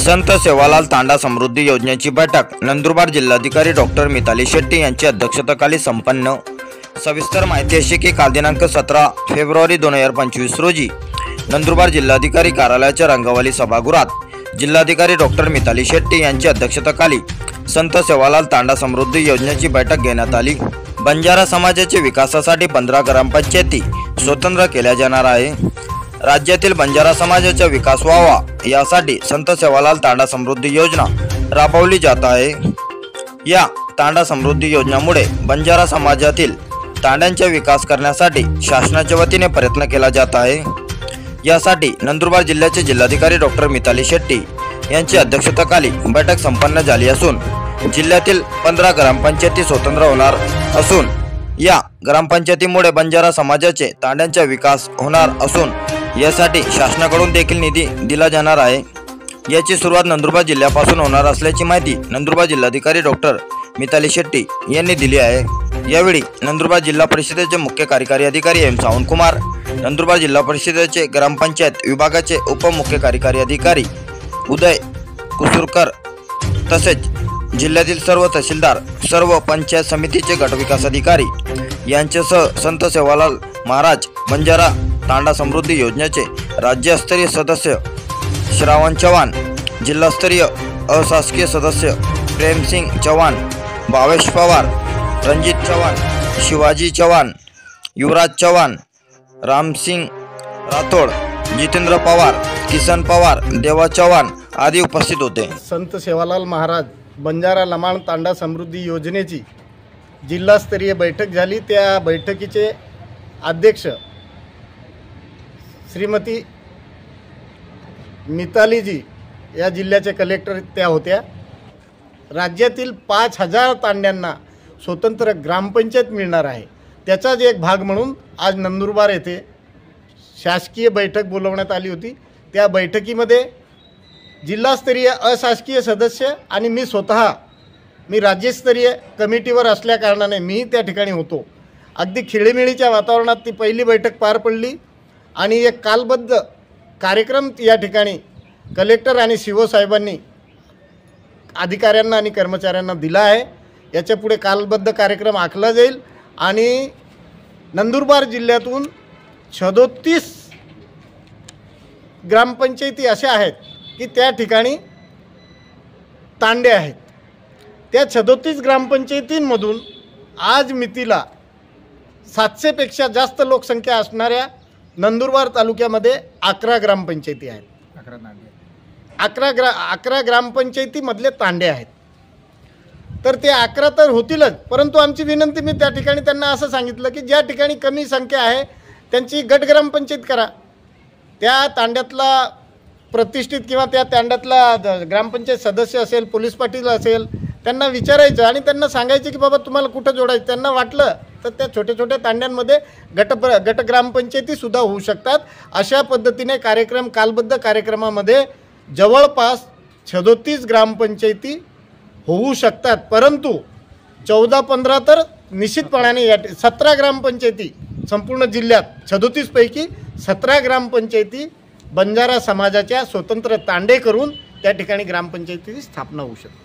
संत सेवालाल तांडा समृद्धी योजनेची बैठक नंदुरबार जिल्हाधिकारी डॉक्टर मिताली शेट्टी यांच्या अध्यक्षतेखाली संपन्न। सविस्तर माहिती अशी की काल दिनांक 17 फेब्रुवारी 2025 रोजी नंदुरबार जिल्हाधिकारी कार्यालयाच्या रंगवली सभागृहात जिल्हाधिकारी डॉक्टर मिताली शेट्टी यांच्या अध्यक्षतेखाली संत सेवालाल तांडा समृद्धी योजनेची बैठक घेण्यात आली। बंजारा समाजाच्या विकासासाठी 15 ग्रामपंचायती स्वतंत्र केल्या जाणार आहे। राज्यातील बंजारा समाजाचा विकास व्हावा यासाठी संत सेवालाल तांडा समृद्धी योजना राबवली जात आहे। या तांडा समृद्धी योजनेमुळे बंजारा समाजातील तांड्यांचा विकास करण्यासाठी शासनाच्या वतीने प्रयत्न केला जात आहे। यासाठी नंदुरबार जिल्ह्याचे जिल्हाधिकारी डॉक्टर मिताली शेट्टी यांच्या अध्यक्षतेखाली बैठक संपन्न झाली असून जिल्ह्यातील 15 ग्रामपंचायती स्वतंत्र होणार असून या ग्रामपंचायतीमुळे बंजारा समाजाचे तांड्यांचा विकास होणार असून यासाठी शासनाकडून देखील निधी दिला जाणार आहे। याची सुरुवात नंदुरबार जिल्ह्यापासून होणार असल्याची माहिती नंदुरबार जिल्हाधिकारी डॉक्टर मिताली शेट्टी यांनी दिली आहे। यावेळी नंदुरबार जिल्हा परिषदेचे मुख्य कार्यकारी अधिकारी एम सावंत कुमार, नंदुरबार जिल्हा परिषदेचे ग्रामपंचायत विभागाचे उपमुख्य कार्यकारी अधिकारी उदय कुसुरकर तसेच जिल्ह्यातील सर्व तहसीलदार, सर्व पंचायत समितीचे गटविकास अधिकारी यांच्यासह संत सेवालाल महाराज बंजारा तांडा समृद्धी योजनेचे राज्यस्तरीय सदस्य श्रावण चव्हाण, जिल्हास्तरीय अशासकीय सदस्य प्रेमसिंग चव्हाण, भावेश पवार, रणजित चव्हाण, शिवाजी चव्हाण, युवराज चव्हाण, रामसिंग राठोड, जितेंद्र पवार, किसन पवार, देवा चव्हाण आदि उपस्थित होते। संत सेवालाल महाराज बंजारा लमाण तांडा समृद्धी योजनेची जिल्हास्तरीय बैठक झाली। त्या बैठकीचे अध्यक्ष श्रीमती मितालीजी या जिल्ह्याचे कलेक्टर त्या होत्या। राज्यातील 5000 तांड्यांना स्वतंत्र ग्रामपंचायत मिळणार आहे। त्याचाच एक भाग म्हणून आज नंदुरबार येथे शासकीय बैठक बोलवण्यात आली होती। त्या बैठकीमध्ये जिल्हास्तरीय अशासकीय सदस्य आणि मी स्वतः राज्यस्तरीय कमिटीवर असल्या कारणाने मी त्या ठिकाणी होतो। अगदी खेळीमेळीच्या वातावरणात ती पहिली बैठक पार पडली आणि एक कालबद्ध कार्यक्रम या ठिकाणी कलेक्टर आणि सीओ साहेबांनी अधिकाऱ्यांना आणि कर्मचाऱ्यांना दिला आहे। याच्या पुढे कालबद्ध कार्यक्रम आखला जाईल आणि नंदुरबार जिल्ह्यातून 37 ग्रामपंचायती अशा आहेत की त्या ठिकाणी तांडे आहेत। त्या 37 ग्रामपंचायतींमधून आज मितीला 700 पेक्षा जास्त लोकसंख्या असणाऱ्या नंदुरबार तालुक्यामध्ये 11 ग्रामपंचायती आहेत। 11 ग्रामपंचायतीमधले तांडे आहेत। तर ते 11 तर होतीलच, परंतु आमची विनंती मी त्या ठिकाणी त्यांना असं सांगितलं की ज्या ठिकाणी कमी संख्या आहे त्यांची गट ग्रामपंचायत करा। त्या तांड्यातला प्रतिष्ठित किंवा त्या तांड्यातला ग्रामपंचायत सदस्य असेल, पोलीस पाटील असेल, त्यांना विचारायचं आणि त्यांना सांगायचं की बाबा तुम्हाला कुठं जोडायचं। त्यांना वाटलं तर त्या छोट्या छोट्या तांड्यांमध्ये गट ग्रामपंचायतीसुद्धा होऊ शकतात। अशा पद्धतीने कालबद्ध कार्यक्रमामध्ये जवळपास 37 ग्रामपंचायती होऊ शकतात, परंतु 14-15 तर निश्चितपणाने 17 ग्रामपंचायती संपूर्ण जिल्ह्यात 37 पैकी 17 ग्रामपंचायती बंजारा समाजाच्या स्वतंत्र तांडे करून त्या ठिकाणी ग्रामपंचायतीची स्थापना होऊ शकते।